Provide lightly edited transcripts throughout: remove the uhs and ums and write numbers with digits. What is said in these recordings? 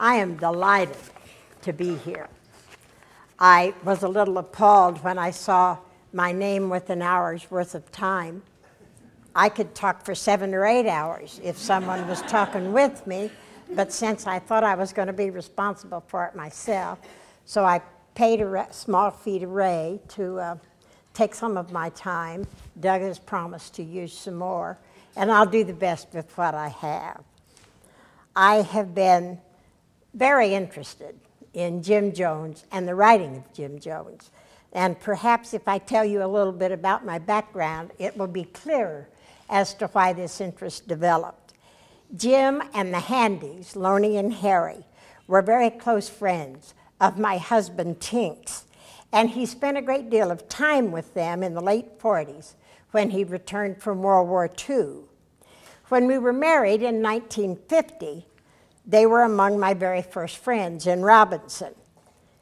I am delighted to be here. I was a little appalled when I saw my name with an hour's worth of time. I could talk for 7 or 8 hours if someone was talking with me, but since I thought I was going to be responsible for it myself, so I paid a small fee to Ray to take some of my time. Doug has promised to use some more, and I'll do the best with what I have. I have been very interested in Jim Jones and the writing of Jim Jones. And perhaps if I tell you a little bit about my background, it will be clearer as to why this interest developed. Jim and the Handys, Loney and Harry, were very close friends of my husband, Tinks, and he spent a great deal of time with them in the late 40s when he returned from World War II. When we were married in 1950, they were among my very first friends in Robinson.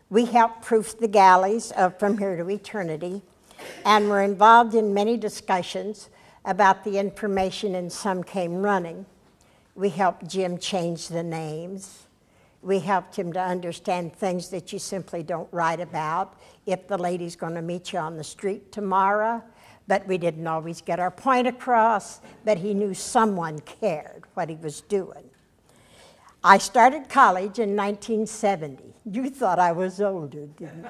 We helped proof the galleys of From Here to Eternity and were involved in many discussions about the information, and some came running. We helped Jim change the names. We helped him to understand things that you simply don't write about. If the lady's going to meet you on the street tomorrow, but we didn't always get our point across, but he knew someone cared what he was doing. I started college in 1970. You thought I was older, didn't you?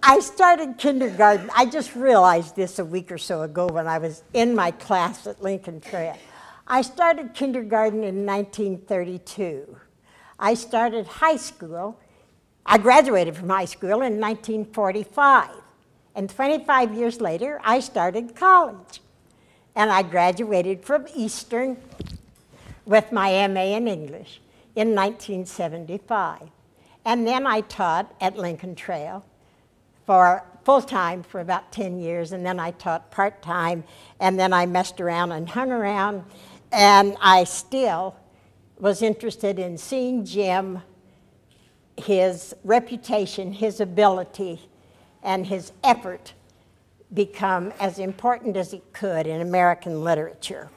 I started kindergarten. I just realized this a week or so ago when I was in my class at Lincoln Trail. I started kindergarten in 1932. I started high school. I graduated from high school in 1945. And 25 years later, I started college. And I graduated from Eastern with my MA in English in 1975. And then I taught at Lincoln Trail for full-time for about 10 years, and then I taught part-time, and then I messed around and hung around, and I still was interested in seeing Jim, his reputation, his ability, and his effort become as important as it could in American literature.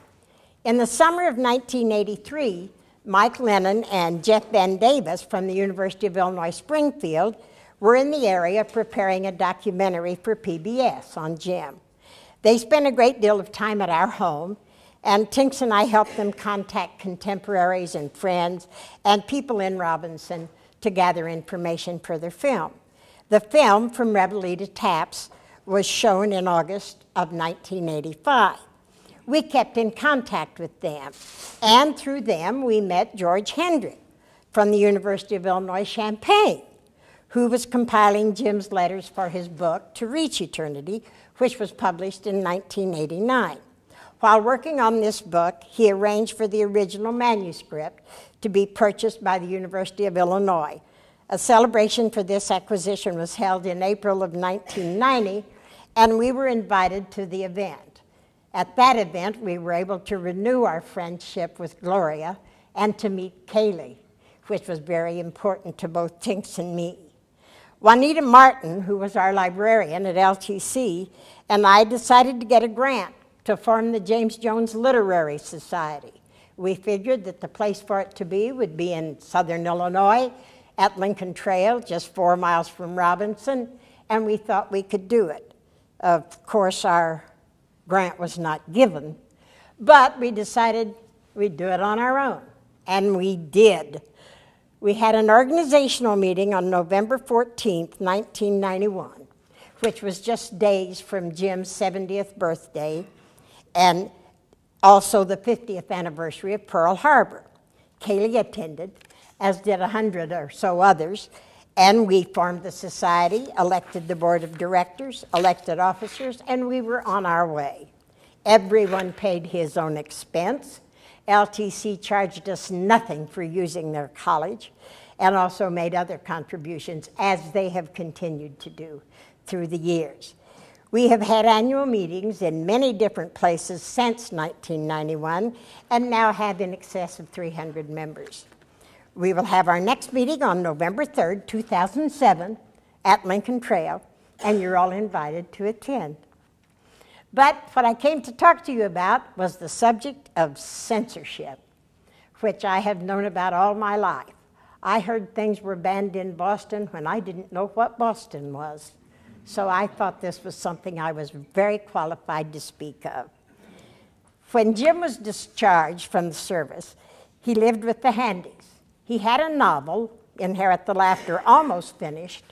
In the summer of 1983, Mike Lennon and Jeff Ben Davis from the University of Illinois Springfield were in the area preparing a documentary for PBS on Jim. They spent a great deal of time at our home, and Tinks and I helped them contact contemporaries and friends and people in Robinson to gather information for their film. The film, From Reveille to Taps, was shown in August of 1985. We kept in contact with them, and through them we met George Hendrick from the University of Illinois Champaign, who was compiling Jim's letters for his book, To Reach Eternity, which was published in 1989. While working on this book, he arranged for the original manuscript to be purchased by the University of Illinois. A celebration for this acquisition was held in April of 1990, and we were invited to the event. At that event, we were able to renew our friendship with Gloria and to meet Kaylee, which was very important to both Tinks and me. Juanita Martin, who was our librarian at LTC, and I decided to get a grant to form the James Jones Literary Society. We figured that the place for it to be would be in southern Illinois at Lincoln Trail, just 4 miles from Robinson, and we thought we could do it. Of course, our grant was not given, but we decided we'd do it on our own, and we did. We had an organizational meeting on November 14th, 1991, which was just days from Jim's 70th birthday and also the 50th anniversary of Pearl Harbor. Kaylee attended, as did 100 or so others, and we formed the society, elected the board of directors, elected officers, and we were on our way. Everyone paid his own expense. LTC charged us nothing for using their college, and also made other contributions, as they have continued to do through the years. We have had annual meetings in many different places since 1991, and now have in excess of 300 members. We will have our next meeting on November 3rd, 2007, at Lincoln Trail, and you're all invited to attend. But what I came to talk to you about was the subject of censorship, which I have known about all my life. I heard things were banned in Boston when I didn't know what Boston was. So I thought this was something I was very qualified to speak of. When Jim was discharged from the service, he lived with the Handys. He had a novel, Inherit the Laughter, almost finished,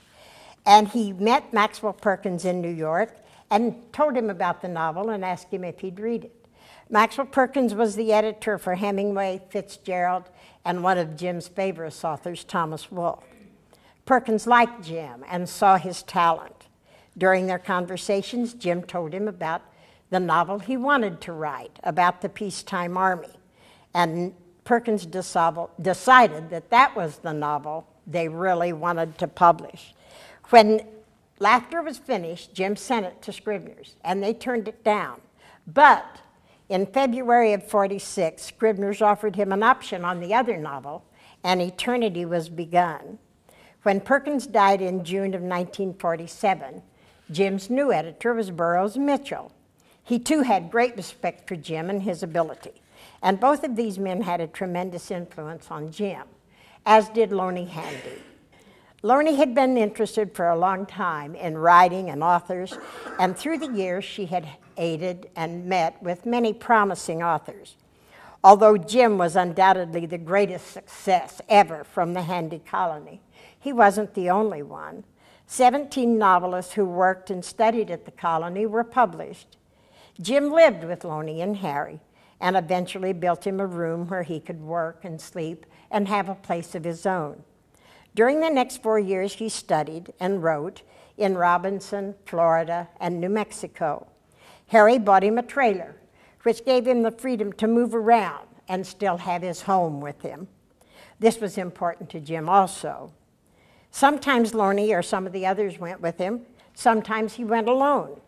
and he met Maxwell Perkins in New York and told him about the novel and asked him if he'd read it. Maxwell Perkins was the editor for Hemingway, Fitzgerald, and one of Jim's favorite authors, Thomas Wolfe. Perkins liked Jim and saw his talent. During their conversations, Jim told him about the novel he wanted to write, about the peacetime army. And Perkins decided that that was the novel they really wanted to publish. When Laughter was finished, Jim sent it to Scribner's, and they turned it down. But in February of '46, Scribner's offered him an option on the other novel, and Eternity was begun. When Perkins died in June of 1947, Jim's new editor was Burroughs Mitchell. He too had great respect for Jim and his ability, and both of these men had a tremendous influence on Jim, as did Loney Handy. Loney had been interested for a long time in writing and authors, and through the years she had aided and met with many promising authors. Although Jim was undoubtedly the greatest success ever from the Handy colony, he wasn't the only one. 17 novelists who worked and studied at the colony were published. Jim lived with Loney and Harry and eventually built him a room where he could work and sleep and have a place of his own. During the next 4 years, he studied and wrote in Robinson, Florida, and New Mexico. Harry bought him a trailer, which gave him the freedom to move around and still have his home with him. This was important to Jim also. Sometimes Loney or some of the others went with him. Sometimes he went alone.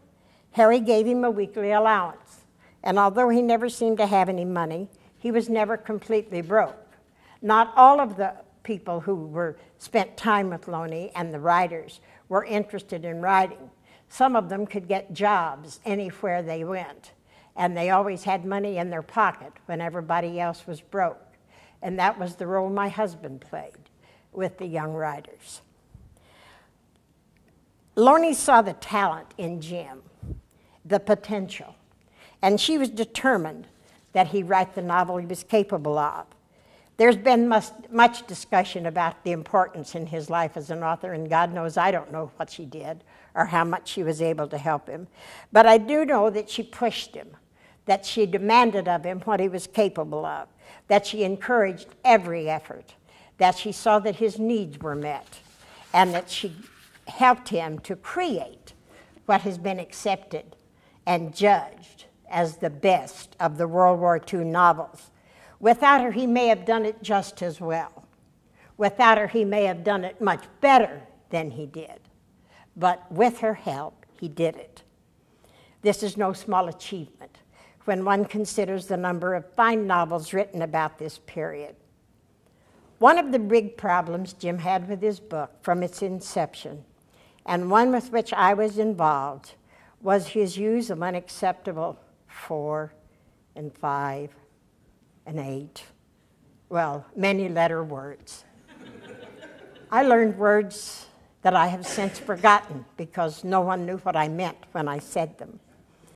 Harry gave him a weekly allowance, and although he never seemed to have any money, he was never completely broke. Not all of the people who spent time with Loney and the writers were interested in writing. Some of them could get jobs anywhere they went, and they always had money in their pocket when everybody else was broke. And that was the role my husband played with the young writers. Loney saw the talent in Jim, the potential, and she was determined that he write the novel he was capable of. There's been much discussion about the importance in his life as an author, and God knows I don't know what she did or how much she was able to help him. But I do know that she pushed him, that she demanded of him what he was capable of, that she encouraged every effort, that she saw that his needs were met, and that she helped him to create what has been accepted and judged as the best of the World War II novels. Without her, he may have done it just as well. Without her, he may have done it much better than he did. But with her help, he did it. This is no small achievement when one considers the number of fine novels written about this period. One of the big problems Jim had with his book from its inception, and one with which I was involved, was his use of unacceptable 4 and 5 and 8, well, many-letter words. I learned words that I have since forgotten because no one knew what I meant when I said them.